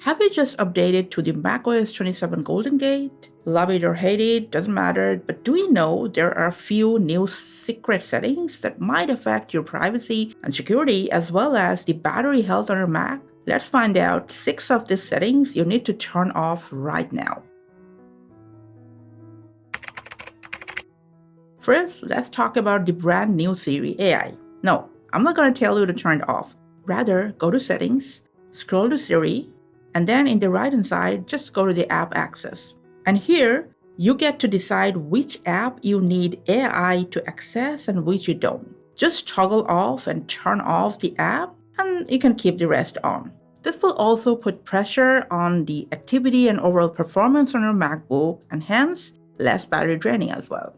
Have you just updated to the macOS 27 Golden Gate? Love it or hate it, doesn't matter, but do you know there are a few new secret settings that might affect your privacy and security as well as the battery health on your Mac? Let's find out 6 of these settings you need to turn off right now. First, let's talk about the brand new Siri AI. No, I'm not going to tell you to turn it off. Rather, go to Settings, scroll to Siri, and then in the right-hand side, just go to the App Access. And here, you get to decide which app you need AI to access and which you don't. Just toggle off and turn off the app, and you can keep the rest on. This will also put pressure on the activity and overall performance on your MacBook, and hence, less battery draining as well.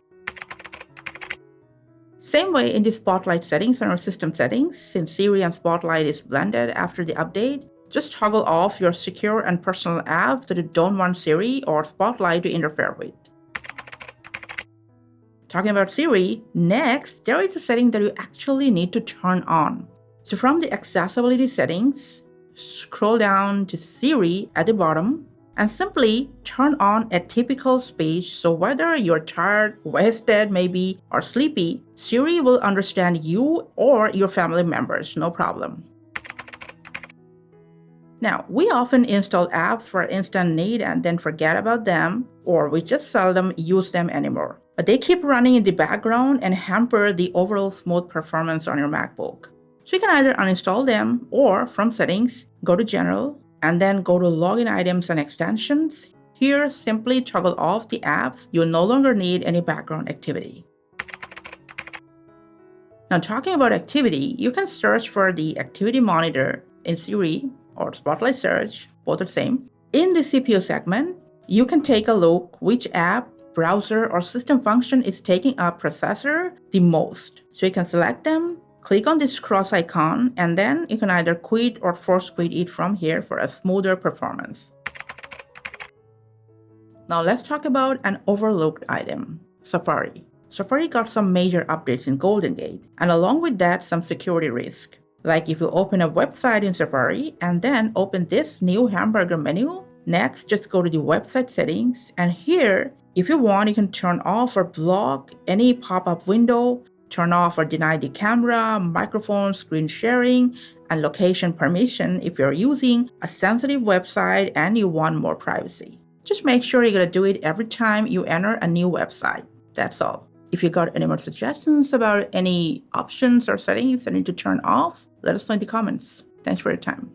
Same way in the Spotlight settings on our system settings, since Siri and Spotlight is blended after the update, just toggle off your secure and personal apps that you don't want Siri or Spotlight to interfere with. Talking about Siri, next, there is a setting that you actually need to turn on. So from the accessibility settings, scroll down to Siri at the bottom and simply turn on Atypical speech. So whether you're tired, wasted maybe, or sleepy, Siri will understand you or your family members, no problem. Now, we often install apps for instant need and then forget about them, or we just seldom use them anymore. But they keep running in the background and hamper the overall smooth performance on your MacBook. So you can either uninstall them or from Settings, go to General, and then go to Login Items and Extensions. Here, simply toggle off the apps you no longer need any background activity. Now, talking about activity, you can search for the Activity Monitor in Siri or Spotlight Search, both are the same. In the CPU segment, you can take a look which app, browser, or system function is taking up processor the most. So you can select them, click on this cross icon, and then you can either quit or force quit it from here for a smoother performance. Now let's talk about an overlooked item, Safari. Safari got some major updates in Golden Gate, and along with that, some security risk. Like if you open a website in Safari and then open this new hamburger menu, next just go to the website settings, and here, if you want, you can turn off or block any pop-up window, turn off or deny the camera, microphone, screen sharing, and location permission if you're using a sensitive website and you want more privacy. Just make sure you're gonna do it every time you enter a new website. That's all. If you got any more suggestions about any options or settings that need to turn off, let us know in the comments. Thanks for your time.